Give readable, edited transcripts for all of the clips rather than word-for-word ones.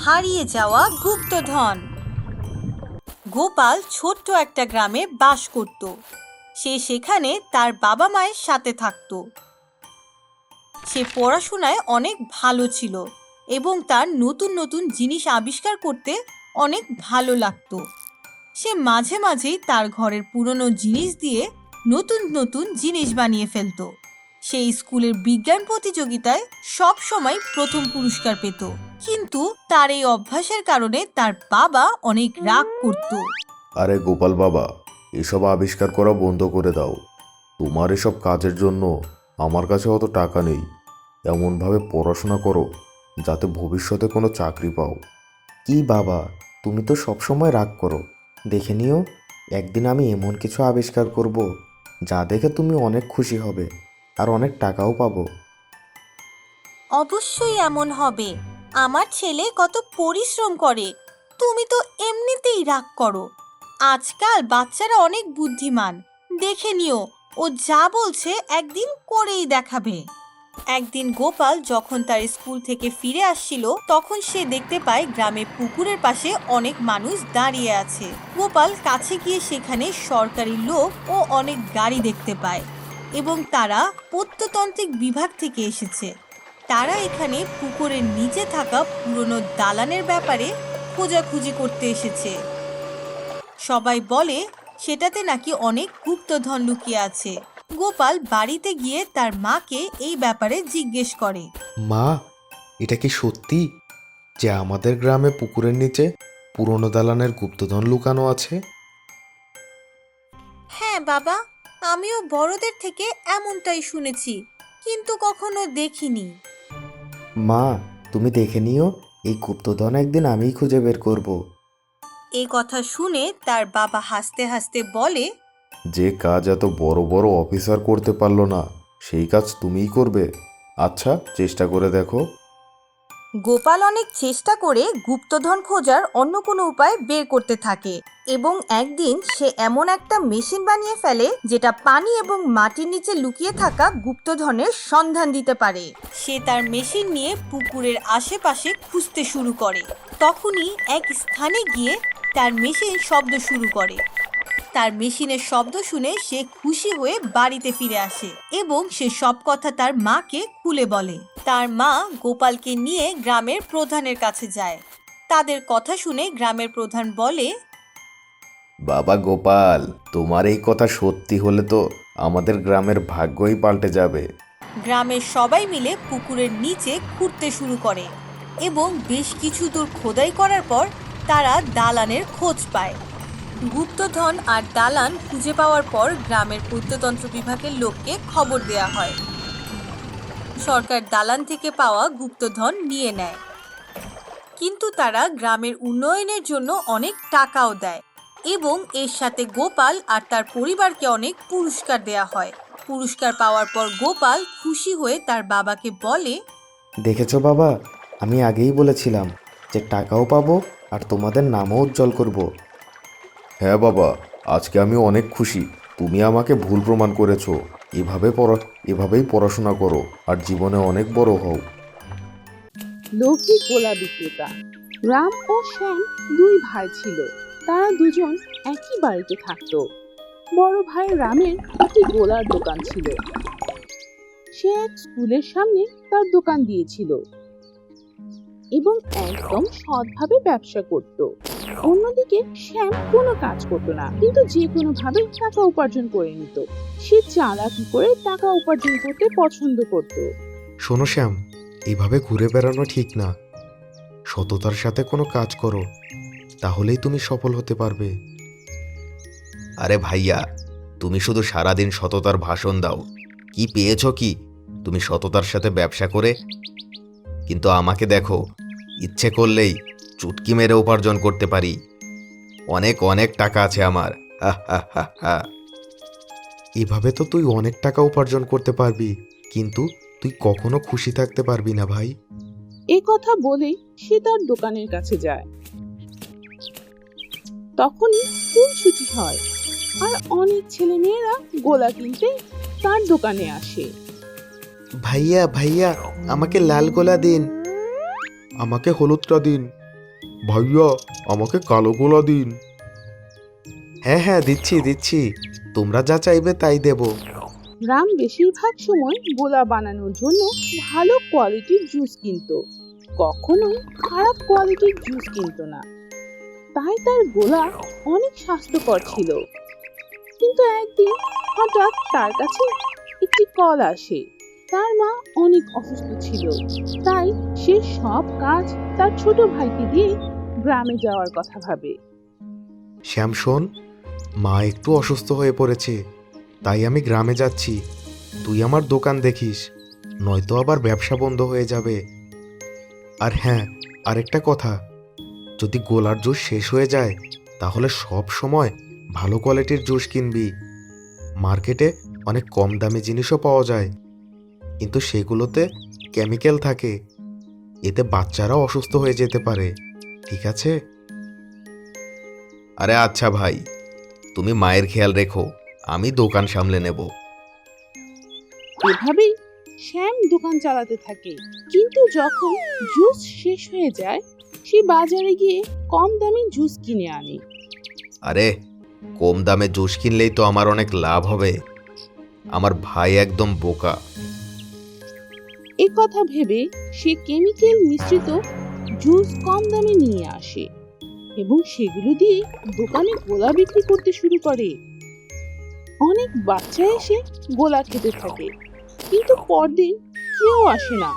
হারিয়ে যাওয়া গুপ্তধন। গোপাল ছোট্ট একটা গ্রামে বাস করত। সে সেখানে তার বাবা মায়ের সাথে থাকত। সে পড়াশোনায় অনেক ভালো ছিল এবং তার নতুন নতুন জিনিস আবিষ্কার করতে অনেক ভালো লাগতো। সে মাঝে মাঝেই তার ঘরের পুরনো জিনিস দিয়ে নতুন নতুন জিনিস বানিয়ে ফেলতো। সে স্কুলের বিজ্ঞান প্রতিযোগিতায় সব সময় প্রথম পুরস্কার পেত, কিন্তু তার এই অভ্যাসের কারণে তার বাবা অনেক রাগ করত। আরে গোপাল বাবা, এসব আবিষ্কার করা বন্ধ করে দাও। তোমার এসব কাজের জন্য আমার কাছে অত টাকা নেই। এমনভাবে পড়াশোনা করো যাতে ভবিষ্যতে কোনো চাকরি পাও। কি বাবা, তুমি তো সবসময় রাগ করো। দেখে নিও, একদিন আমি এমন কিছু আবিষ্কার করব যা দেখে তুমি অনেক খুশি হবে আর অনেক টাকাও পাবো। অবশ্যই এমন হবে। আমার ছেলে কত পরিশ্রম করে, তুমি তো এমনিতেই রাগ করো। আজকাল বাচ্চারা অনেক বুদ্ধিমান, দেখে নিও ও যা বলছে একদিন করেই দেখাবে। একদিন গোপাল যখন তার স্কুল থেকে ফিরে আসছিল, তখন সে দেখতে পায় গ্রামে পুকুরের পাশে অনেক মানুষ দাঁড়িয়ে আছে। গোপাল কাছে গিয়ে সেখানে সরকারি লোক ও অনেক গাড়ি দেখতে পায় এবং তারা প্রত্নতান্ত্রিক বিভাগ থেকে এসেছে। তারা এখানে পুকুরের নিচে থাকা পুরনো দালানের ব্যাপারে খোঁজাখুঁজি করতে এসেছে। সবাই বলে সেটাতে নাকি অনেক গুপ্তধন লুকিয়ে আছে। গোপাল বাড়িতে গিয়ে তার মাকে এই ব্যাপারে জিজ্ঞেস করে। মা, এটা কি সত্যি যে আমাদের গ্রামে পুকুরের নিচে পুরনো দালানের গুপ্তধন লুকানো আছে? হ্যাঁ বাবা, আমিও বড়দের থেকে এমনটাই শুনেছি, কিন্তু কখনো দেখিনি। মা, তুমি দেখে নিও, এই গুপ্তধন একদিন আমিই খুঁজে বের করব। এই কথা শুনে তার বাবা হাসতে হাসতে বলে, যে কাজ এত বড় বড় অফিসার করতে পারলো না, সেই কাজ তুমিই করবে? আচ্ছা, চেষ্টা করে দেখো। গোপাল অনেক চেষ্টা করে গুপ্তধন খোঁজার অন্য কোনো উপায় বের করতে থাকে এবং একদিন সে এমন একটা মেশিন বানিয়ে ফেলে যেটা পানি এবং মাটির নিচে লুকিয়ে থাকা গুপ্তধনের সন্ধান দিতে পারে। সে তার মেশিন নিয়ে পুকুরের আশেপাশে খুঁজতে শুরু করে। তখনই এক স্থানে গিয়ে তার মেশিন শব্দ শুরু করে। তার মেশিনের শব্দ শুনে সে খুশি হয়ে বাড়িতে ফিরে আসে এবং সে সব কথা তার মাকে খুলে বলে। তার মা গোপালকে নিয়ে গ্রামের প্রধানের কাছে যায়। তাদের কথা শুনে গ্রামের প্রধান বলে, বাবা গোপাল, তোমার এই কথা সত্যি হলে তো আমাদের গ্রামের ভাগ্যই পাল্টে যাবে। গ্রামের সবাই মিলে পুকুরের নিচে খুঁড়তে শুরু করে এবং বেশ কিছু দূর খোদাই করার পর তারা দালানের খোঁজ পায়। গুপ্তধন আর দালান খুঁজে পাওয়ার পর গ্রামের প্রত্নতন্ত্র বিভাগের লোককে খবর দেয়া হয়। সরকার দালান থেকে পাওয়া গুপ্তধন নিয়ে নেয়, কিন্তু তারা গ্রামের উন্নয়নের জন্য অনেক টাকাও দেয় এবং এর সাথে গোপাল আর তার পরিবারকে অনেক পুরস্কার দেয়া হয়। পুরস্কার পাওয়ার পর গোপাল খুশি হয়ে তার বাবাকে বলে, দেখেছো বাবা, আমি আগেই বলেছিলাম যে টাকাও পাবো আর তোমাদের নামও উজ্জ্বল করব। হ্যাঁ বাবা, আজকে আমি অনেক খুশি। তুমি আমাকে ভুল প্রমাণ করেছো। এভাবেই পড়াশোনা করো আর জীবনে অনেক বড় হও। লৌকিক গোলা বিক্রেতা। রাম ও শ্যাম দুই ভাই ছিল। তারা দুজন একই বাড়িতে থাকতো। বড় ভাই রামের একটি গোলার দোকান ছিল। সে এক স্কুলের সামনে তার দোকান দিয়েছিল এবং একদম সৎভাবে ব্যবসা করত। অন্যদিকে শ্যাম কোনো কাজ করতো না, কিন্তু যে কোনো ভাবে টাকা উপার্জন করে নিত। সে চালাকি করে টাকা উপার্জন করতে পছন্দ করত। শোনো শ্যাম, এইভাবে ঘুরে বেড়ানো ঠিক না। সততার সাথে কোনো কাজ করো, তাহলেই তুমি সফল হতে পারবে। আরে ভাইয়া, তুমি শুধু সারাদিন সততার ভাষণ দাও। কি পেয়েছো কি তুমি সততার সাথে ব্যবসা করে? কিন্তু আমাকে দেখো, ইচ্ছে করলেই চুটকি মেরে উপার্জন করতে পারি। অনেক অনেক টাকা আছে আমার। হা হা হা হা। এভাবে তো তুই অনেক টাকা উপার্জন করতে পারবি, কিন্তু তুই কখনো খুশি থাকতে পারবি না ভাই। এ কথা বলেই সে তার দোকানের কাছে যায়। তখনই স্কুল ছুটি হয় আর অনেক ছেলে মেয়েরা গোলা কিনতে তার দোকানে আসে। ভাইয়া ভাইয়া, আমাকে লাল গোলা দিন। আমাকে হলুদটা দিন। ভাইয়া আমাকে কালো গোলা দিন। হ্যাঁ হ্যাঁ, দিচ্ছি দিচ্ছি, তোমরা যা চাইবে তাই দেব। রাম বেশিরভাগ সময় গোলা বানানোর জন্য ভালো কোয়ালিটির জুস কিনতো, কখনোই খারাপ কোয়ালিটির জুস কিনতো না। তাই তার গোলা অনেক স্বাস্থ্যকর ছিল। কিন্তু একদিন হঠাৎ তার কাছে একটি কল আসে। তার মা অনেক অসুস্থ ছিল, তাই সে সব কাজ তার ছোট ভাইকে দিয়ে গ্রামে যাওয়ার কথা ভাবে। শ্যাম শোন, মা একটু অসুস্থ হয়ে পড়েছে, তাই আমি গ্রামে যাচ্ছি। তুই আমার দোকান দেখিস, নয়তো আবার ব্যবসা বন্ধ হয়ে যাবে। আর হ্যাঁ, আরেকটা কথা, যদি গোলার জুস শেষ হয়ে যায় তাহলে সব সময় ভালো কোয়ালিটির জুস কিনবি। মার্কেটে অনেক কম দামি জিনিসও পাওয়া যায়, কিন্তু সেগুলোতে কেমিক্যাল থাকে, এতে বাচ্চারাও অসুস্থ হয়ে যেতে পারে। ঠিক আছে? আরে আচ্ছা ভাই, তুমি মায়ের খেয়াল রেখো, আমি দোকান সামলে নেব। এভাবেই শ্যাম দোকান চালাতে থাকে। কিন্তু যখন জুস শেষ হয়ে যায়, সে বাজারে গিয়ে কম দামি জুস কিনে আনে। আরে কম দামে জুস কিনলেই তো আমার অনেক লাভ হবে। আমার ভাই একদম বোকা। এ কথা ভেবে সে কেমিক্যাল মিশ্রিত জুস কম দামে নিয়ে আসে এবং সেগুলো দিয়ে দোকানে গোলা বিক্রি করতে শুরু করে। অনেক বাচ্চা এসে গোলা খেতে থাকে, কিন্তু পরদিন কেউ আসে না।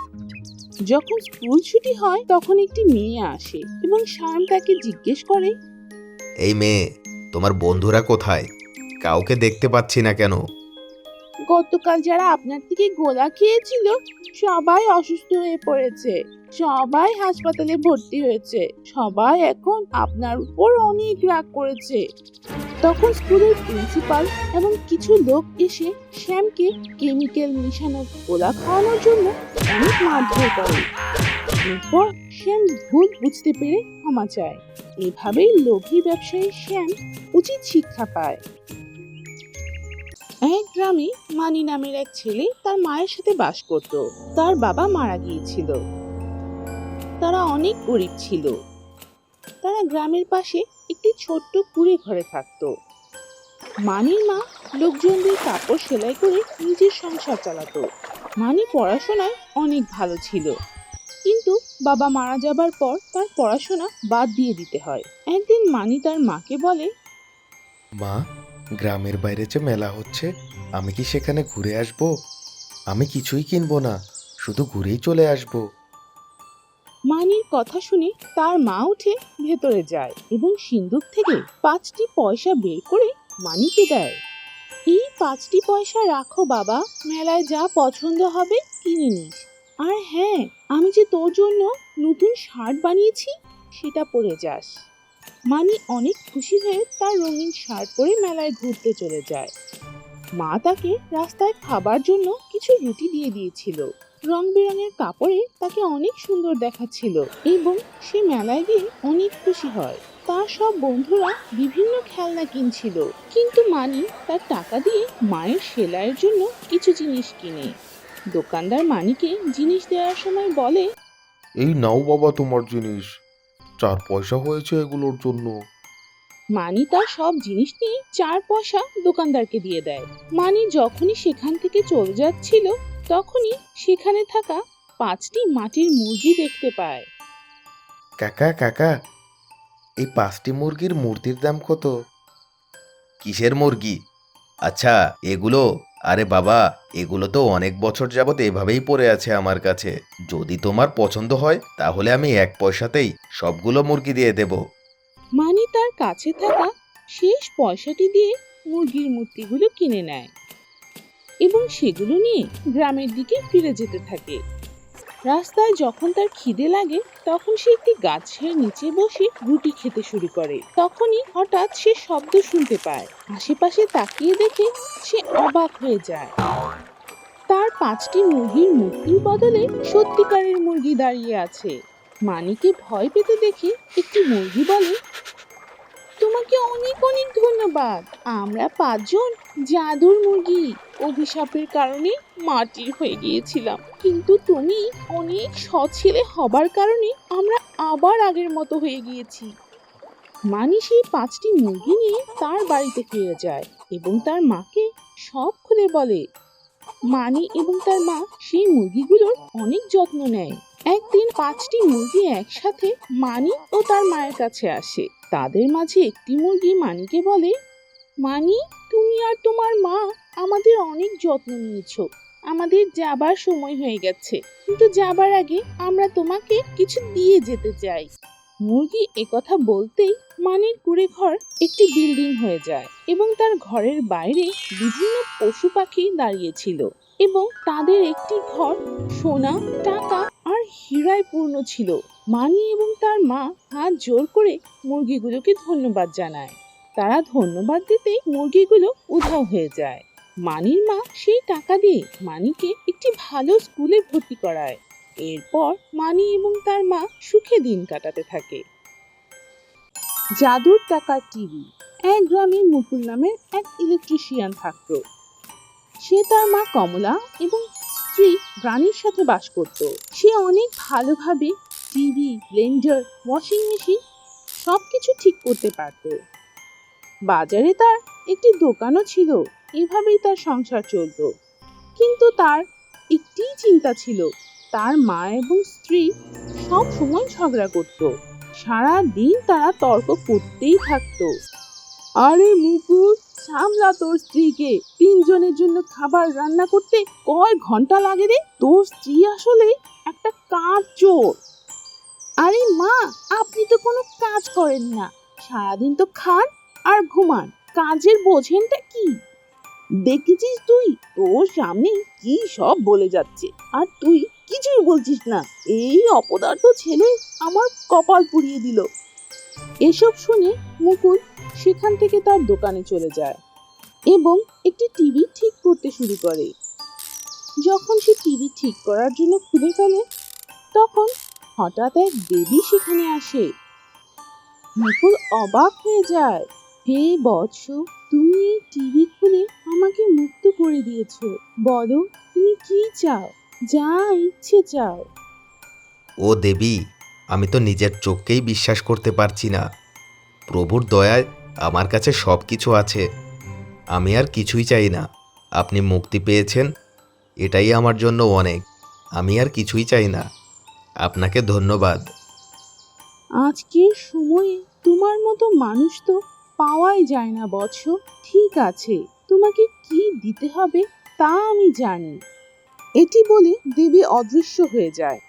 যখন স্কুল ছুটি হয় তখন একটি মেয়ে আসে এবং শ্যাম তাকে জিজ্ঞেস করে, এই মেয়ে, তোমার বন্ধুরা কোথায়? কাউকে দেখতে পাচ্ছি না কেন? গতকাল যারা আপনার থেকে গোলা খেয়েছিল সবাই অসুস্থ হয়ে পড়েছে, সবাই হাসপাতালে ভর্তি হয়েছে, সবাই এখন আপনার উপর অনেক রাগ করেছে। তখন স্কুলের প্রিন্সিপাল এবং কিছু লোক এসে শ্যামকে কেমিক্যাল মিশানো গোলা খাওয়ানোর জন্য অনেক মারধর করে। এরপর শ্যাম ভুল বুঝতে পেরে ক্ষমা চায়। এভাবেই লোভী ব্যবসায়ী শ্যাম উচিত শিক্ষা পায়। এক গ্রামে মানি নামের এক ছেলে তার মায়ের সাথে বাস করত। তার বাবা মারা গিয়েছিল। তারা অনেক গরিব ছিল। তারা গ্রামের পাশে একটি ছোট্ট কুঁড়ে ঘরে থাকতো। মানির মা লোকজনদের কাপড় সেলাই করে নিজের সংসার চালাতো। মানি পড়াশোনায় অনেক ভালো ছিল, কিন্তু বাবা মারা যাবার পর তার পড়াশোনা বাদ দিয়ে দিতে হয়। একদিন মানি তার মাকে বলে, মা, গ্রামের বাইরে যে মেলা হচ্ছে, আমি কি সেখানে ঘুরে আসবো? আমি কিছুই কিনবো না, শুধু ঘুরেই চলে আসবো। মানির কথা শুনে তার মা উঠে ভেতরে যায় এবং সিন্দুক থেকে 5টি পয়সা বের করে মানিকে দেয়। এই 5টি পয়সা রাখো বাবা, মেলায় যা পছন্দ হবে কিনে নিস। আর হ্যাঁ, আমি যে তোর জন্য নতুন শার্ট বানিয়েছি সেটা পরে যাস। মানি অনেক খুশি হয়ে তার রঙিন শার্ট পরে মেলায় ঘুরতে চলে যায়। মা তাকে রাস্তায় খাবার জন্য কিছু রুটি দিয়ে দিয়েছিল। রং বেরঙের কাপড়ে তাকে অনেক সুন্দর দেখাচ্ছিল এবং সে মেলায় গিয়ে অনেক খুশি হয়। তার সব বন্ধুরা বিভিন্ন খেলনা কিনছিল, কিন্তু মানি তার টাকা দিয়ে মায়ের সেলাইয়ের জন্য কিছু জিনিস কিনে। দোকানদার মানিকে জিনিস দেওয়ার সময় বলে, এই নাও বাবা তোমার জিনিস, 4 পয়সা হয়েছে এগুলোর জন্য। মানি তার সব জিনিস নিয়ে 4 পয়সা দোকানদারকে দিয়ে দেয়। মানি যখনই সেখান থেকে চলে যাচ্ছিল তখনই সেখানে থাকা 5টি মাটির মুরগি দেখতে পায়। কাকা কাকা, এই 5টি মুরগির মূর্তির দাম কত? কিসের মুরগি? আচ্ছা, এগুলো? আরে বাবা, এগুলো তো অনেক বছর যাবত এভাবেই পড়ে আছে আমার কাছে। যদি তোমার পছন্দ হয় তাহলে আমি 1 পয়সাতেই সবগুলো মুরগি দিয়ে দেব। মানি তার কাছে থাকা শেষ পয়সাটি দিয়ে মুরগির মূর্তিগুলো কিনে নেয় এবং সেগুলো নিয়ে গ্রামের দিকে ফিরে যেতে থাকে। রাস্তায় যখন তার খিদে লাগে তখন সে একটি গাছের নিচে বসে রুটি খেতে শুরু করে। তখনই হঠাৎ সে শব্দ শুনতে পায়। আশেপাশে তাকিয়ে দেখে সে অবাক হয়ে যায়। তার 5টি মুরগির মূর্তির বদলে সত্যিকারের মুরগি দাঁড়িয়ে আছে। মানিকে ভয় পেতে দেখে একটি মুরগি বলে, তোমাকে অনেক অনেক ধন্যবাদ। আমরা 5 জন জাদুর মুরগি অভিশাপের কারণে মাটির হয়ে গিয়েছিলাম, কিন্তু তুমি অনেক সৎ ছেলে হবার কারণে আমরা আবার আগের মতো হয়ে গিয়েছি। মানি সেই 5টি মুরগি নিয়ে তার বাড়িতে ফিরে যায় এবং তার মাকে সব খুলে বলে। মানি এবং তার মা সেই মুরগিগুলোর অনেক যত্ন নেয়। একদিন 5টি মুরগি একসাথে মানি ও তার মায়ের কাছে আসে। তাদের মাঝে একটি মুরগি মানিকে বলে, মানি, তুমি আর তোমার মা আমাদের অনেক যত্ন নিয়েছো। আমাদের যাবার সময় হয়ে গেছে, কিন্তু যাবার আগে আমরা তোমাকে কিছু দিয়ে যেতে চাই। মুরগি একথা বলতেই মানির কুঁড়ে ঘর একটি বিল্ডিং হয়ে যায় এবং তার ঘরের বাইরে বিভিন্ন পশু পাখি দাঁড়িয়েছিল এবং তাদের একটি ঘর সোনা, টাকা আর হীরায় পূর্ণ ছিল। মানি এবং তার মা হাত জোর করে মুরগিগুলোকে ধন্যবাদ জানায়। তারা ধন্যবাদ দিতেই মুরগিগুলো উধাও হয়ে যায়। মানির মা সেই টাকা দিয়ে মানিকে একটি ভালো স্কুলে ভর্তি করায়। এরপর মানি এবং তার মা সুখে দিন কাটাতে থাকে। জাদুর টাকার টিভি। এক গ্রামে মুকুল নামের এক ইলেকট্রিশিয়ান থাকতো। সে তার মা কমলা এবং স্ত্রী রানীর সাথে বাস করত। সে অনেক ভালোভাবে টিভি, ব্লেন্ডার, ওয়াশিং মেশিন সবকিছু ঠিক করতে পারত। বাজারে তার একটি দোকানও ছিল। এভাবেই তার সংসার চলতো। কিন্তু তার একটি চিন্তা ছিল, তার মা এবং স্ত্রী সব সময় ঝগড়া করত। সারা দিন তারা তর্ক করতেই থাকতো। আরে মুকুল, সামলা তোর স্ত্রীকে। 3 জনের জন্য খাবার রান্না করতে কয় ঘন্টা লাগে রে? তোর স্ত্রী আসলে একটা কাজ চোর। আরে মা, আপনি তো কোনো কাজ করেন না, সারাদিন তো খান আর ঘুমান। কাজের বোঝেনটা কি? দেখেছিস তুই, তোর সামনে কি সব বলে যাচ্ছে আর তুই কিছুই বলছিস না। এই অপদার্থ ছেলে আমার কপাল পুড়িয়ে দিল। এসব শুনে মুকুল সেখান থেকে তার দোকানে চলে যায় এবং একটি টিভি ঠিক করতে শুরু করে। যখন সে টিভি ঠিক করার জন্য খুলে ফেলে, তখন হঠাৎ এক দেবী সেখানে আসে। মুকুল অবাক হয়ে যায়। হে বৎস, তুমি এই টিভি খুলে আমাকে মুক্ত করে দিয়েছো। বলো, তুমি কি চাও? যা ইচ্ছে চাও। ও দেবী, আমি তো নিজের চোখকেই বিশ্বাস করতে পারছি না। প্রভুর দয়ায় আমার কাছে সব কিছু আছে। আমি আর কিছুই চাই না। আপনি মুক্তি পেয়েছেন, এটাই আমার জন্য অনেক। আমি আর কিছুই চাই না। আপনাকে ধন্যবাদ। আজকের সময়ে তোমার মতো মানুষ তো পাওয়াই যায় না বৎস। ঠিক আছে, তোমাকে কি দিতে হবে তা আমি জানি। এটি বলে দেবী অদৃশ্য হয়ে যায়।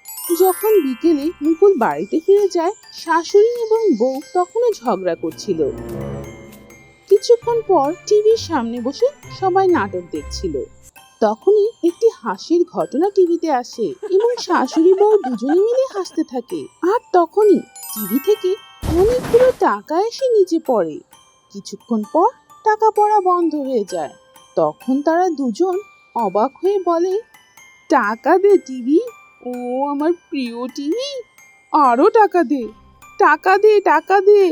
যখন বিকেলে মুকুল বাড়িতে ফিরে যায়, শাশুড়ি এবং বউ তখনও ঝগড়া করছিল। কিছুক্ষণ পর টিভির সামনে বসে সবাই নাটক দেখছিল। তখনই একটি হাসির ঘটনা টিভিতে আসে এবং শাশুড়ি বউ দুজনে মিলে হাসতে থাকে। আর তখনই টিভি থেকে অনেকগুলো টাকা এসে নিচে পড়ে। কিছুক্ষণ পর টাকা পড়া বন্ধ হয়ে যায়। তখন তারা দুজন অবাক হয়ে বলে, টাকা দে টিভি, ও আমার প্রিয় টিভি, আরো টাকা দে, টাকা দে, টাকা দে।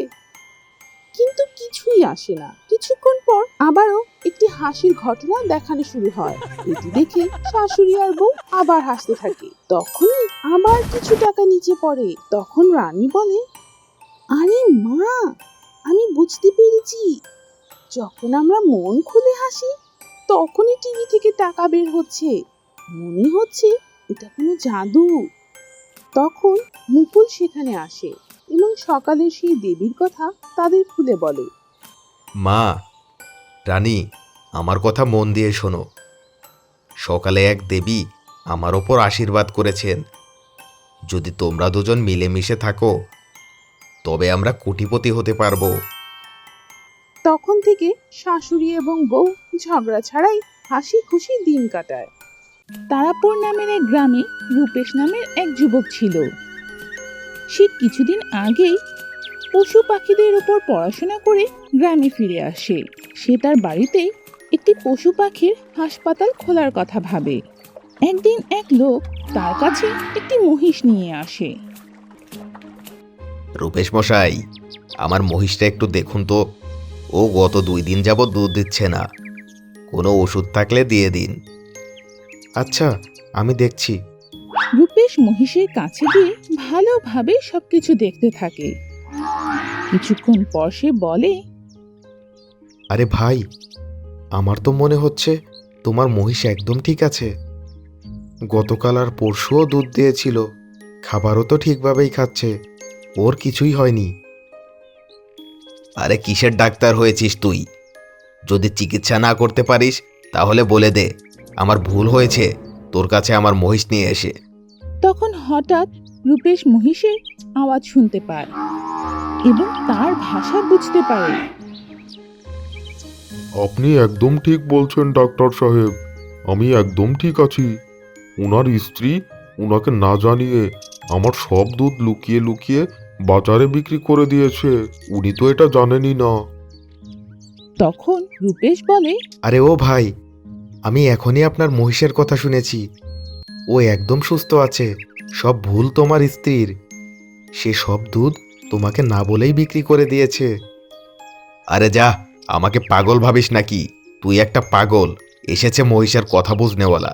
কিন্তু কিছুই আসে না। কিছুক্ষণ পর আবারও একটি হাসির ঘটনা দেখানো শুরু হয়। এটি দেখে শাশুড়ি আর বউ আবার হাসতে থাকে। তখনই আবার কিছু টাকা নিচে পড়ে। তখন রানী বলে, আরে মা, আমি বুঝতে পেরেছি, যখন আমরা মন খুলে হাসি তখনই টিভি থেকে টাকা বের হচ্ছে। মনে হচ্ছে এটা কোনো জাদু। তখন মুকুল সেখানে আসে এবং সকালে সেই দেবীর কথা তাদের খুলে বলে। মা, রানী, আমার কথা মন দিয়ে শোনো। সকালে এক দেবী আমার ওপর আশীর্বাদ করেছেন, যদি তোমরা দুজন মিলেমিশে থাকো তবে আমরা কোটিপতি হতে পারবো। তখন থেকে শাশুড়ি এবং বউ ঝগড়া ছাড়াই হাসি খুশি দিন কাটায়। তারাপুর নামের এক গ্রামে রূপেশ নামের এক যুবক ছিল। সে কিছুদিন আগেই পশু পাখিদের উপর পড়াশোনা করে গ্রামে ফিরে আসে। সে তার বাড়িতে একটি পশু পাখির হাসপাতাল খোলার কথা ভাবে। একদিন এক লোক তার কাছে একটি মহিষ নিয়ে আসে। রূপেশ মশাই, আমার মহিষটা একটু দেখুন তো। ও গত 2 দিন যাবৎ দুধ দিচ্ছে না। কোনো ওষুধ থাকলে দিয়ে দিন। আচ্ছা, আমি দেখছি। রূপেশ রূপেশ মহিষের কাছে গিয়ে ভালোভাবে সবকিছু দেখতে থাকে। কিছুক্ষণ পর সে বলে, আরে ভাই, আমার তো মনে হচ্ছে তোমার মহিষ একদম ঠিক আছে। গতকাল আর পরশুও দুধ দিয়েছিল, খাবারও তো ঠিকভাবেই খাচ্ছে, ওর কিছুই হয়নি। আরে কিসের ডাক্তার হয়েছিস তুই? যদি চিকিৎসা না করতে পারিস তাহলে বলে দে, আমার ভুল হয়েছে তোর কাছে আমার মহিষ নিয়ে এসে। তখন হঠাৎ রূপেশ মহিষের আওয়াজ শুনতে পায় এবং তার ভাষা বুঝতে পারে। আপনি একদম ঠিক বলছেন ডাক্তার সাহেব, আমি একদম ঠিক আছি। ওনার স্ত্রী ওনাকে না জানিয়ে আমার সব দুধ লুকিয়ে লুকিয়ে বাজারে বিক্রি করে দিয়েছে, উনি তো এটা জানেনই না। তখন রূপেশ বলে, আরে ও ভাই, আমি এখনই আপনার মহিষের কথা শুনেছি, ও একদম সুস্থ আছে। সব ভুল তোমার স্ত্রীর, সে সব দুধ তোমাকে না বলেই বিক্রি করে দিয়েছে। আরে যা, আমাকে পাগল ভাবিস নাকি? তুই একটা পাগল, এসেছে মহিষের কথা বুঝনেওয়ালা।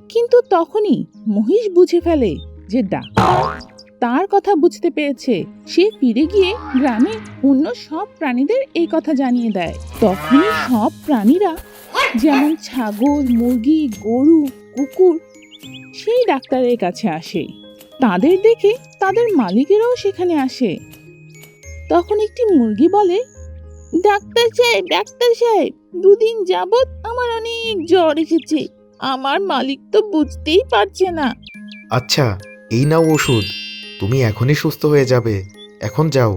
কিন্তু তখনই মহিষ বুঝে ফেলে যে ডাক্তার তার কথা বুঝতে পেরেছে। সে ফিরে গিয়ে গ্রামের অন্য সব প্রাণীদের এই কথা জানিয়ে দেয়। তখনই সব প্রাণীরা, যেমন ছাগল, মুরগি, গরু, কুকুর, সেই ডাক্তারের কাছে আসে। তাদের দেখে তাদের মালিকেরাও সেখানে আসে। তখন একটি মুরগি বলে, ডাক্তার সাহেব, দুদিন যাবৎ আমার অনেক জ্বর এসেছে, আমার মালিক তো বুঝতেই পারছে না। আচ্ছা, এই নাও ওষুধ, তুমি এখনই সুস্থ হয়ে যাবে, এখন যাও।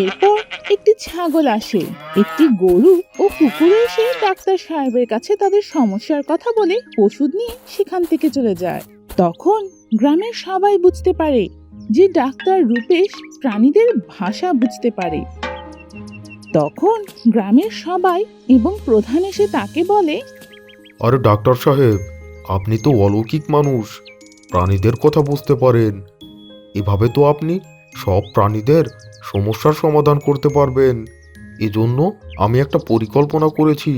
এরপর একটি ছাগল আসে, একটি গরু ও কুকুর এসে ডাক্তার সাহেবের কাছে তাদের সমস্যার কথা বলে ওষুধ নিয়ে সেখান থেকে চলে যায়। তখন গ্রামের সবাই বুঝতে পারে যে ডাক্তার রূপেশ প্রাণীদের ভাষা বুঝতে পারে। তখন গ্রামের সবাই এবং প্রধান এসে তাকে বলে, আরে ডাক্তার সাহেব, আপনি তো অলৌকিক মানুষ, প্রাণীদের কথা বুঝতে পারেন। এভাবে তো আপনি সব প্রাণীদের সমস্যার সমাধান করতে পারবেন। এজন্য আমি একটা পরিকল্পনা করেছি।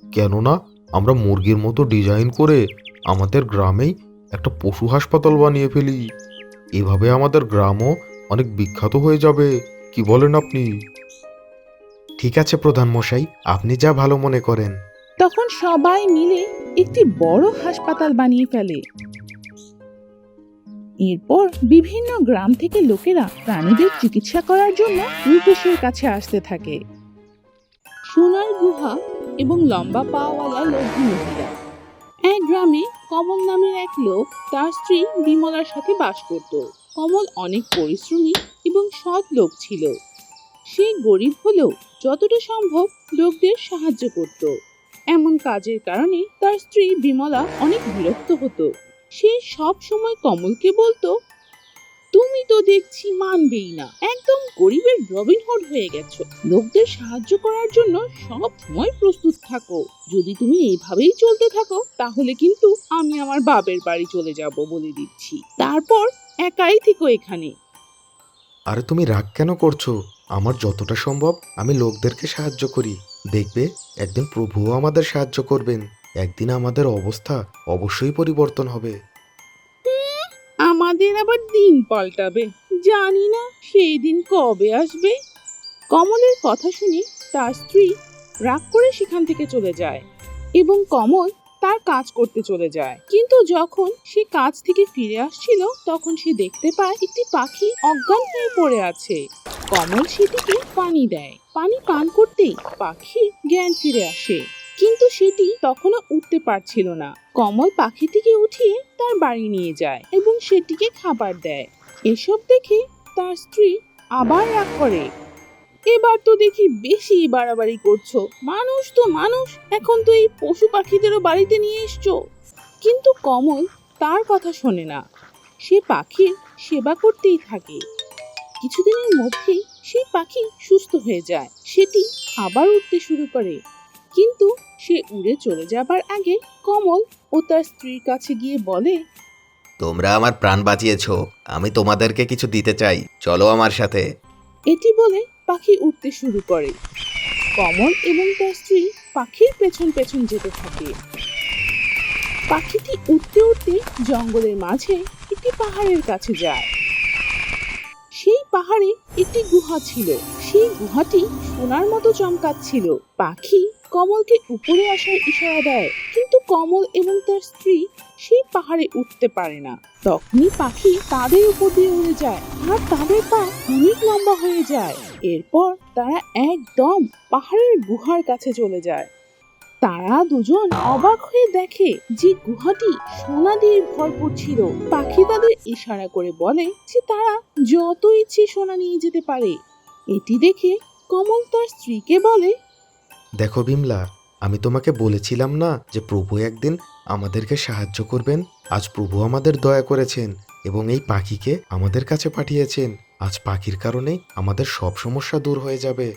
কেননা আমরা মুরগির মতো ডিজাইন করে আমাদের গ্রামেই একটা পশু হাসপাতাল বানিয়ে ফেলি। এভাবে আমাদের গ্রামও অনেক বিখ্যাত হয়ে যাবে। কি বলেন আপনি? ঠিক আছে প্রধান মশাই, আপনি যা ভালো মনে করেন। তখন সবাই মিলে একটি বড় হাসপাতাল বানিয়ে ফেলে। এরপর বিভিন্ন গ্রাম থেকে লোকেরা প্রাণীদের চিকিৎসা করার জন্য রূপেশের কাছে আসতে থাকে। সোনার গুহা এবং লম্বা পাওয়ালা লোভী মহিলা। এক গ্রামে কমল নামের এক লোক তার স্ত্রী বিমলার সাথে বাস করত। কমল অনেক পরিশ্রমী এবং সৎ লোক ছিল। সে গরিব হলেও যতটা সম্ভব লোকদের সাহায্য করত। এমন কাজের কারণে তার স্ত্রী বিমলা অনেক বিরক্ত হতো। সে সব সময় কমলকে বলতো, তুমি তো দেখছি মানবেই না, একদম গরিবের রবিনহুড হয়ে গেছো। লোকদের সাহায্য করার জন্য সব সময় প্রস্তুত থাকো। যদি তুমি এইভাবেই চলতে থাকো তাহলে কিন্তু আমি আমার বাপের বাড়ি চলে যাব বলে দিচ্ছি। তারপর একাই থেকো এখানে। আরে তুমি রাগ কেন করছো? আমার যতটা সম্ভব আমি লোকদেরকে সাহায্য করি। দেখবে একদিন প্রভুও আমাদের সাহায্য করবেন। একদিন আমাদের অবস্থা অবশ্যই পরিবর্তন হবে। আমাদের আবার দিন পাল্টাবে, জানি না সেই দিন কবে আসবে। কমলের কথা শুনে তার স্ত্রী রাগ করে সেখান থেকে চলে যায় এবং কমল তার কাজ করতে চলে যায়। কিন্তু যখন সে কাজ থেকে ফিরে আসছিল তখন সে দেখতে পায় একটি পাখি অজ্ঞান হয়ে পড়ে আছে। কমল সেটিকে পানি দেয়। পানি পান করতেই পাখির জ্ঞান ফিরে আসে, কিন্তু সেটি তখনও উঠতে পারছিল না। কমল পাখিটিকে উঠিয়ে তার বাড়ি নিয়ে যায় এবং সেটিকে খাবার দেয়। এসব দেখে তার স্ত্রী আবার রাগ করে, এবার তো দেখি বেশি বাড়াবাড়ি করছো। মানুষ তো মানুষ, এখন তো এই পশু পাখিদেরও বাড়িতে নিয়ে এসছো। কিন্তু কমল তার কথা শোনে না। সে পাখির সেবা করতেই থাকে। কিছুদিনের মধ্যেই সেই পাখি সুস্থ হয়ে যায়। সেটি আবার উঠতে শুরু করে, কিন্তু সে উড়ে চলে যাবার আগে কমল ও তার স্ত্রীর কাছে গিয়ে বলে, তোমরা আমার প্রাণ বাঁচিয়েছো, আমি তোমাদেরকে কিছু দিতে চাই, চলো আমার সাথে। এটি বলে পাখি উঠতে শুরু করে। কমল এবং তার স্ত্রী পাখির পেছন পেছন যেতে থাকে। পাখিটি উঠতে উঠতে জঙ্গলের মাঝে একটি পাহাড়ের কাছে যায়। সেই পাহাড়ে একটি গুহা ছিল। সেই গুহাটি সোনার মতো চমকাচ্ছিল। পাখি কমলকে উপরে আসার ইশারা দেয়, কিন্তু কমল এবং তার স্ত্রী সেই পাহাড়ে উঠতে পারে না। তখনই পাখি তাদের উপর দিয়ে উড়ে যায় আর তাদের পা অনেক লম্বা হয়ে যায়। এরপর তারা একদম পাহাড়ের গুহার কাছে চলে যায়। তারা দুজন অবাক হয়ে দেখে যে গুহাটি সোনা দিয়ে ভরপুর ছিল। পাখি তাদের ইশারা করে বলে যে তারা যত ইচ্ছে সোনা নিয়ে যেতে পারে। এটি দেখে কমল তার স্ত্রীকে বলে, দেখো বিমলা, আমি তোমাকে বলেছিলাম না যে প্রভু একদিন আমাদেরকে সাহায্য করবেন। আজ প্রভু আমাদের দয়া করেছেন এবং এই পাখিকে আমাদের কাছে পাঠিয়েছেন। আজ পাখির কারণে আমাদের সব সমস্যা দূর হয়ে যাবে।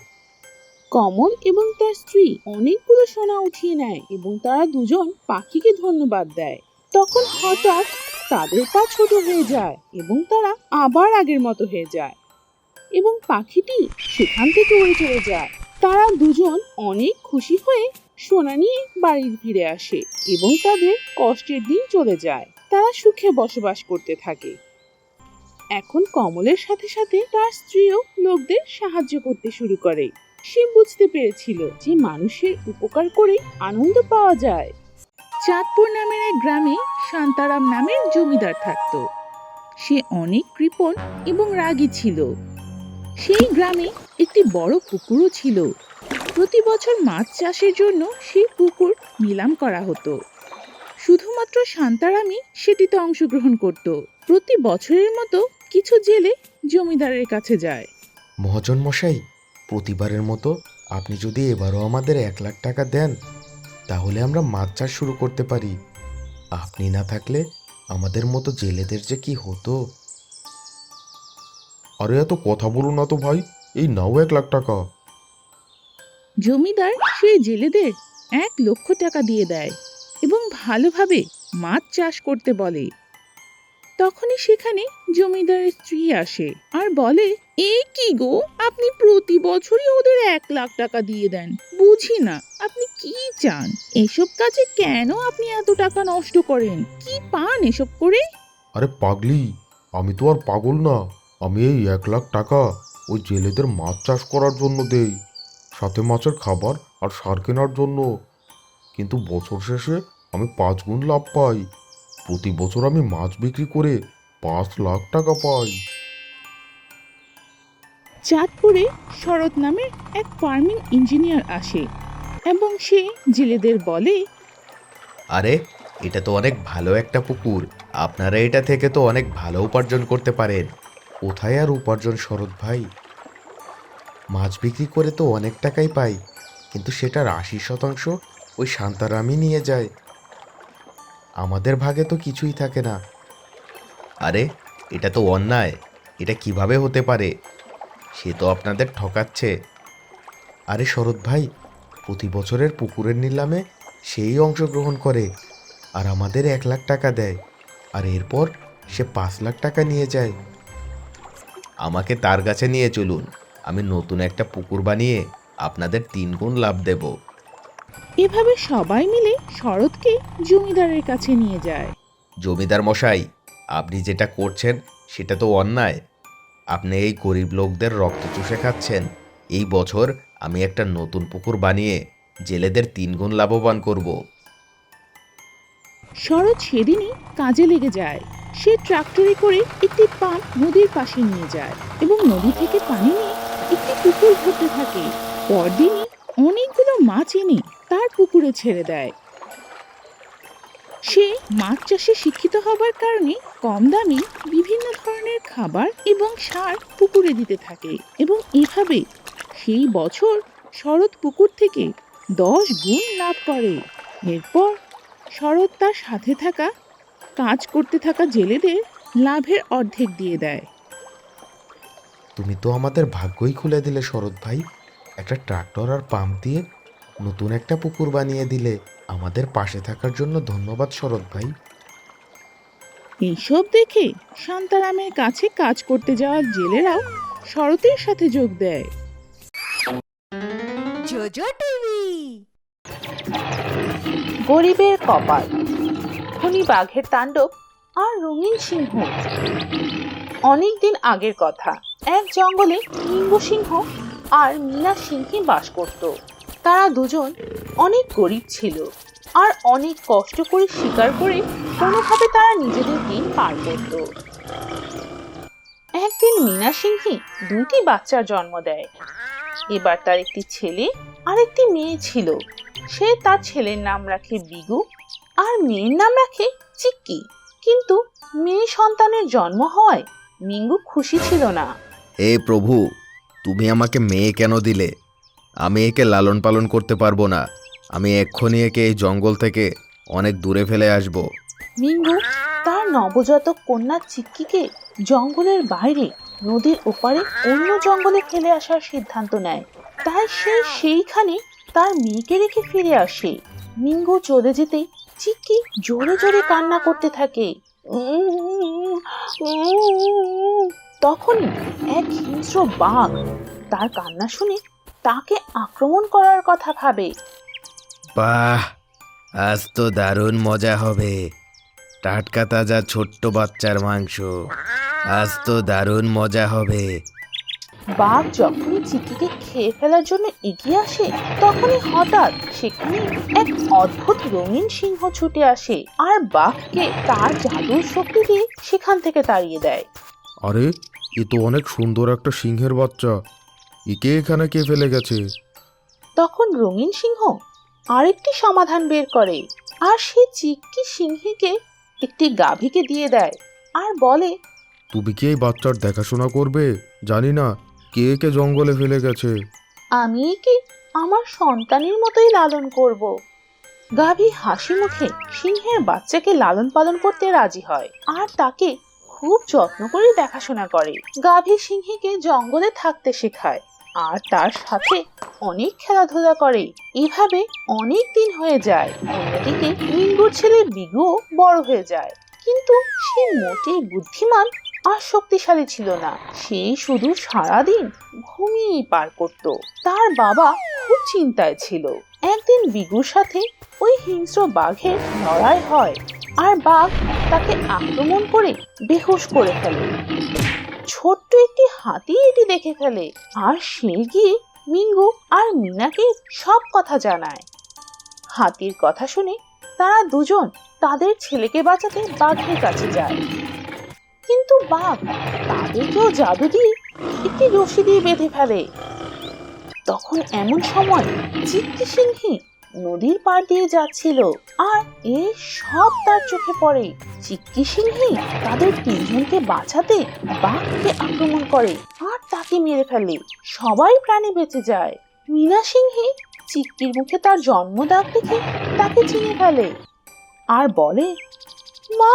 কমল এবং তার স্ত্রী অনেকগুলো সোনা উঠিয়ে নেয় এবং তারা দুজন পাখিকে ধন্যবাদ দেয়। তখন হঠাৎ তাদের পা ছোট হয়ে যায় এবং তারা আবার আগের মতো হয়ে যায় এবং পাখিটি সেখান থেকে উড়ে চলে যায়। তারা দুজন অনেক খুশি হয়ে সোনা নিয়ে বাড়ি ফিরে আসে এবং তাদের কষ্টের দিন চলে যায়। তারা সুখে বসবাস করতে থাকে। এখন কমলের সাথে সাথে তার স্ত্রীও লোকদের সাহায্য করতে শুরু করে। সে বুঝতে পেরেছিল যে মানুষের উপকার করে আনন্দ পাওয়া যায়। চাঁদপুর নামের এক গ্রামে শান্তারাম নামের জমিদার থাকত। সে অনেক কৃপণ এবং রাগী ছিল। সেই গ্রামে একটি বড় পুকুরও ছিল। প্রতি বছর মাছ চাষের জন্য সেই পুকুর নিলাম করা হতো। শুধুমাত্র শান্তারামই সেটিতে অংশগ্রহণ করত। প্রতি বছরের মতো কিছু জেলে জমিদারের কাছে যায়। মহাজন মশাই, প্রতিবারের মতো আপনি যদি এবারও আমাদের 1,00,000 টাকা দেন তাহলে আমরা মাছ চাষ শুরু করতে পারি। আপনি না থাকলে আমাদের মতো জেলেদের যে কি হতো। আরে এত কথা বলুন না তো ভাই, এই নাও 1,00,000 টাকা। জমিদার সেই জেলেদের 1,00,000 টাকা দিয়ে দেয় এবং ভালোভাবে মাছ চাষ করতে বলে। তখনই সেখানে জমিদারের স্ত্রী আসে আর বলে, এই কি গো, আপনি প্রতি বছরই ওদের 1,00,000 টাকা দিয়ে দেন। বুঝি না আপনি কি চান। এসব কাজে কেন আপনি এত টাকা নষ্ট করেন? কি পান এসব করে? আরে পাগলি, আমি তো আর পাগল না। আমি এই 1,00,000 টাকা ওই জেলেদের মাছ চাষ করার জন্য দেই, সাথে মাছের খাবার আর সার কেনার জন্য। কিন্তু বছর শেষে আমি 5 গুণ লাভ পাই। প্রতি বছর আমি মাছ বিক্রি করে 5,00,000 টাকা পাই। চাঁদপুরে শরৎ নামের এক ফার্মিং ইঞ্জিনিয়ার আসে এবং সে জেলেদের বলে, আরে, এটা তো অনেক ভালো একটা পুকুর। আপনারা এটা থেকে তো অনেক ভালো উপার্জন করতে পারেন। কোথায় আর উপার্জন শরৎ ভাই, মাছ বিক্রি করে তো অনেক টাকাই পাই, কিন্তু সেটার 80% ওই শান্তারামই নিয়ে যায়। আমাদের ভাগে তো কিছুই থাকে না। আরে, এটা তো অন্যায়। এটা কিভাবে হতে পারে? সে তো আপনাদের ঠকাচ্ছে। আরে শরৎ ভাই, প্রতি বছরের পুকুরের নিলামে সেই অংশগ্রহণ করে আর আমাদের 1,00,000 টাকা দেয়, আর এরপর সে 5,00,000 টাকা নিয়ে যায়। আমাকে তার কাছে নিয়ে চলুন। আমি নতুন একটা পুকুর বানিয়ে আপনাদের 3 গুণ লাভ দেব। এভাবে সবাই মিলে শরৎকে জমিদারের কাছে নিয়ে যায়। জমিদার মশাই, আপনি যেটা করছেন সেটা তো অন্যায়। আপনি এই গরিব লোকদের রক্ত চুষে খাচ্ছেন। এই বছর আমি একটা নতুন পুকুর বানিয়ে জেলেদের 3 গুণ লাভবান করব। শরৎ সেদিনই কাজে লেগে যায়। সে ট্রাক্টরে করে একটি পাম্প নদীর পাশে নিয়ে যায় এবং নদী থেকে পানি নিয়ে একটি পুকুর ভরতে থাকে। পরদিনই অনেকগুলো মাছ এনে তার পুকুরে ছেড়ে দেয়। সে মাছ চাষে শিক্ষিত হবার কারণে কম দামে বিভিন্ন ধরনের খাবার এবং সার পুকুরে দিতে থাকে এবং এভাবে সেই বছর শরৎ পুকুর থেকে 10 গুণ লাভ করে। এরপর শরৎ তার সাথে থাকা কাজ করতে থাকা জেলেদের লাভের অর্ধেক দিয়ে দেয়। তুমি তো আমাদের ভাগ্যই খুলে দিলে শরৎ ভাই। একটা ট্রাক্টর আর পাম্প দিয়ে নতুন একটা পুকুর বানিয়ে দিলে। আমাদের পাশে থাকার জন্য ধন্যবাদ শরৎ ভাই। এইসব দেখে শান্তারামের কাছে কাজ করতে যাওয়া জেলেরাও শরতের সাথে যোগ দেয়। JoJo TV. গরিবের কপাল। ধনী বাঘের তাণ্ডব আর রঙিন সিংহ। অনেক দিন আগের কথা, এক জঙ্গলে মিঙ্গু সিংহ আর মিনা সিংহী বাস করত। তারা দুজন অনেক গরিব ছিল আর অনেক কষ্ট করে শিকার করে কোনোভাবে তারা নিজেদের দিন পার করত। একদিন মিনা সিংহী দুটি বাচ্চার জন্ম দেয়। এবার তার একটি ছেলে আর একটি মেয়ে ছিল। সে তার ছেলের নাম রাখে বিগু আর মেয়ের নাম রাখে চিক্কি। কিন্তু মেয়ে সন্তানের জন্ম হওয়ায় মিঙ্গু খুশি ছিল না। হে প্রভু, তুমি আমাকে মেয়ে কেন দিলে? আমি একে লালন পালন করতে পারবো না। আমি এক্ষুনি একে এই জঙ্গল থেকে অনেক দূরে ফেলে আসব। মিঙ্গু তার নবজাতক কন্যা চিক্কিকে জঙ্গলের বাইরে নদীর ওপারে অন্য জঙ্গলে ফেলে আসার সিদ্ধান্ত নেয়। তাই সে সেইখানে তার মেয়েকে রেখে ফিরে আসে। মিঙ্গু চলে যেতে চিক্কি জোরে জোরে কান্না করতে থাকে। তখনই এক হিংস্র বাঘ তার কান্না শুনে তাকে আক্রমণ করার কথা ভাবে। বাহ, আজ তো দারুণ মজা হবে। টাটকা তাজা ছোট্ট বাচ্চার মাংস, আজ তো দারুণ মজা হবে। বাঘ যখনই চিক্কিকে খেয়ে ফেলার জন্য এগিয়ে আসে, তখনই হঠাৎ সেখানে এক অদ্ভুত রঙিন সিংহ ছুটে আসে আর বাঘকে তার জাদুর শক্তি দিয়ে সেখান থেকে তাড়িয়ে দেয়। আরে, এ তো অনেক সুন্দর একটা সিংহের বাচ্চা। একে এখানে কে ফেলে গেছে? তখন রঙিন সিংহ আরেকটি সমাধান বের করে আর সে চিক্কি সিংহীকে একটি গাভীকে দিয়ে দেয় আর বলে, তুমি কি এই বাচ্চার দেখাশোনা করবে? জানি না কে কে জঙ্গলে ফেলে গেছে। আমি একে আমার সন্তানের মতোই লালন করব। গাভী হাসি মুখে সিংহের বাচ্চাকে লালন পালন করতে রাজি হয় আর তাকে খুব যত্ন করে দেখাশোনা করে। গাভী সিংহীকে জঙ্গলে থাকতে শেখায় আর তার সাথে অনেক খেলাধুলা করে। এভাবে অনেক দিন হয়ে যায়। অন্যদিকে মিঙ্গুর ছেলে বিগুও বড় হয়ে যায়, কিন্তু সে মোটেই বুদ্ধিমান আর শক্তিশালী ছিল না। সে শুধু সারাদিন ঘুমিয়েই পার করত। তার বাবা খুব চিন্তায় ছিল। একদিন বিগুর সাথে ওই হিংস্র বাঘের লড়াই হয় আর বাঘ তাকে আক্রমণ করে বেহুশ করে ফেলে। ছোট্ট একটি হাতি এটি দেখে ফেলে আর সে গিয়ে মিঙ্গু আর মিনাকে সব কথা জানায়। হাতির কথা শুনে তারা দুজন তাদের ছেলেকে বাঁচাতে বাঘের কাছে যায়, কিন্তু বাঘ তাদেরকেও জাদু দিয়ে একটি রশি দিয়ে বেঁধে ফেলে। তখন এমন সময় চিক্কি সিংহী নদীর পার দিয়ে যাচ্ছিল আর এই সব তার চোখে পড়ে। চিক্কি সিংহী তাদের তিনজনকে বাঁচাতে বাঘকে আক্রমণ করে আর তাকে মেরে ফেলে। সবাই প্রাণে বেঁচে যায়। মিনা সিংহী চিক্কির মুখে তার জন্মদাগ দেখে তাকে চিনে ফেলে আর বলে, মা,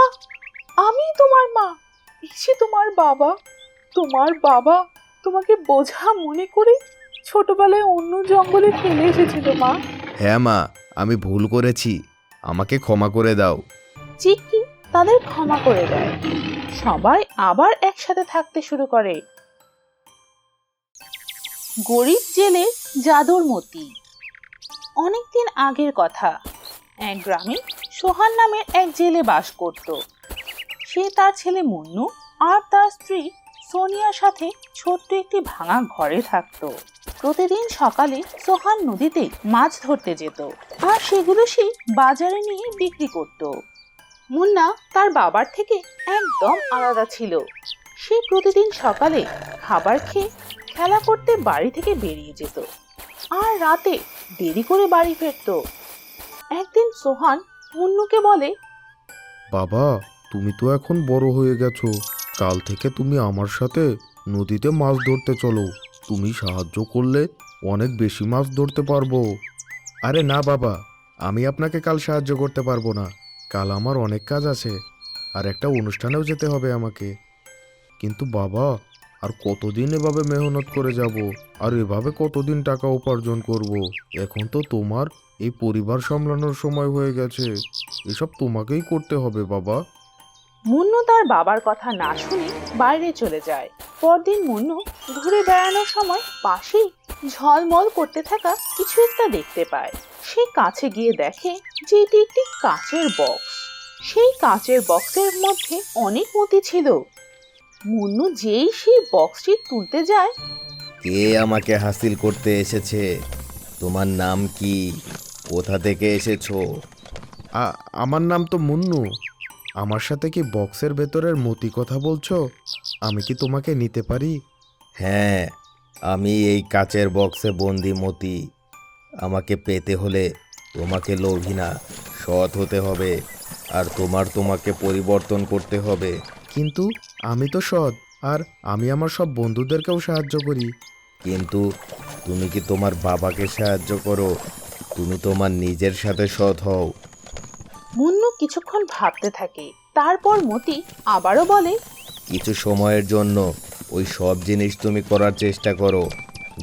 আমি তোমার মা, এসে তোমার বাবা। তোমার বাবা তোমাকে বোঝা মনে করে ছোটবেলায় অন্য জঙ্গলে ফেলে এসেছিল মা। হ্যাঁ মা, আমি ভুল করেছি, আমাকে ক্ষমা করে দাও। চিক্কি তাদের ক্ষমা করে দেয়। সবাই আবার একসাথে থাকতে শুরু করে। গরিব জেলে জাদুর মতি। অনেকদিন আগের কথা, এক গ্রামে সোহান নামের এক জেলে বাস করত। সে তার ছেলে মুন্নু আর তার স্ত্রী সোনিয়ার সাথে ছোট্ট একটি ভাঙা ঘরে থাকত। প্রতিদিন সকালে সোহান নদীতে মাছ ধরতে যেত আর সেগুলো সে বাজারে নিয়ে বিক্রি করত। মুন্না তার বাবার থেকে একদম আলাদা ছিল। সে প্রতিদিন সকালে খাবার খেয়ে খেলা করতে বাড়ি থেকে বেরিয়ে যেত আর রাতে দেরি করে বাড়ি ফিরত। একদিন সোহান মুন্নুকে বলে, বাবা, তুমি তো এখন বড় হয়ে গেছো। কাল থেকে তুমি আমার সাথে নদীতে মাছ ধরতে চলো। তুমি সাহায্য করলে অনেক বেশি মাছ ধরতে পারবো। আরে না বাবা, আমি আপনাকে কাল সাহায্য করতে পারবো না। কাল আমার অনেক কাজ আছে আর একটা অনুষ্ঠানেও যেতে হবে আমাকে। কিন্তু বাবা, আর কতদিন এভাবে মেহনত করে যাব? আর এভাবে কতদিন টাকা উপার্জন করব? এখন তো তোমার এই পরিবার সামলানোর সময় হয়ে গেছে। এসব তোমাকেই করতে হবে বাবা। মুন্নু তার বাবার কথা না শুনে বাইরে চলে যায়। পরদিন মুন্নু ঘুরে বেড়ানোর সময় পাশেই ঝলমল করতে থাকা কিছু একটা দেখতে পায়। সে কাছে গিয়ে দেখে যে এটি একটি কাচের বক্স। সেই কাচের বক্সের মধ্যে অনেক মতি ছিল। মুন্নু যেই সেই বক্সটি তুলতে যায়, কে আমাকে হাসিল করতে এসেছে? তোমার নাম কি? কোথা থেকে এসেছো? আমার নাম তো মুন্নু। আমার সাথে কি বক্সের ভেতরের মতি কথা বলছো? আমি কি তোমাকে নিতে পারি? হ্যাঁ, আমি এই কাচের বক্সে বন্দি মতি। আমাকে পেতে হলে তোমাকে লোভী না, সৎ হতে হবে। আর তোমাকে পরিবর্তন করতে হবে। কিন্তু আমি তো সৎ, আর আমি আমার সব বন্ধুদেরকেও সাহায্য করি। কিন্তু তুমি কি তোমার বাবাকে সাহায্য করো? তুমি তোমার নিজের সাথে সৎ হও। মুন্নু কিছুক্ষণ ভাবতে থাকে। তারপর মতি আবারও বলে, কিছু সময়ের জন্য ওই সব জিনিস তুমি করার চেষ্টা করো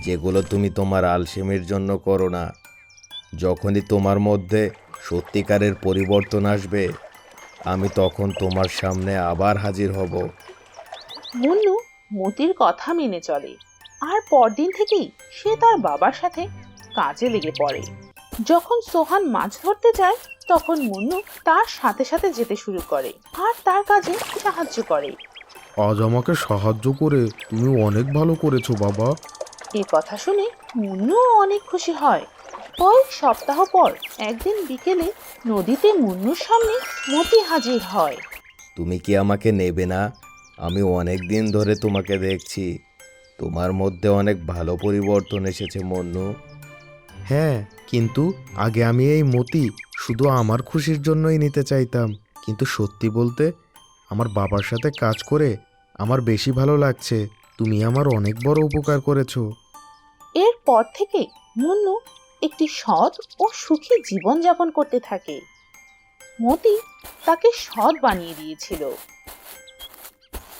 যেগুলো তুমি তোমার আলসেমির জন্য করো না। যখনই তোমার মধ্যে সত্যিকারের পরিবর্তন আসবে, আমি তখন তোমার সামনে আবার হাজির হব। মুন্নু মতির কথা মেনে চলে। আর পরদিন থেকেই সে তার বাবার সাথে কাজে লেগে পড়ে। যখন সোহান মাছ ধরতে যায়, তখন মুন্নু তার সাথে সাথে যেতে শুরু করে আর তার কাজে সাহায্য করে। আজ আমাকে সাহায্য করে তুমি অনেক ভালো করেছো বাবা। এ কথা শুনে মুন্নু অনেক খুশি হয়। কয়েক সপ্তাহ পর একদিন বিকেলে নদীতে মুন্নুর সামনে মতি হাজির হয়। তুমি কি আমাকে নেবে না? আমি অনেক দিন ধরে তোমাকে দেখছি। তোমার মধ্যে অনেক ভালো পরিবর্তন এসেছে মন্নু। হ্যাঁ, কিন্তু আগে আমি এই মতি শুধু আমার খুশির জন্যই নিতে চাইতাম। কিন্তু সত্যি বলতে, আমার বাবার সাথে কাজ করে আমার বেশি ভালো লাগছে। তুমি আমার অনেক বড় উপকার করেছো। এরপর থেকে মুন্নু একটি সৎ ও সুখী জীবন যাপন করতে থাকে। মতি তাকে সৎ বানিয়ে দিয়েছিল।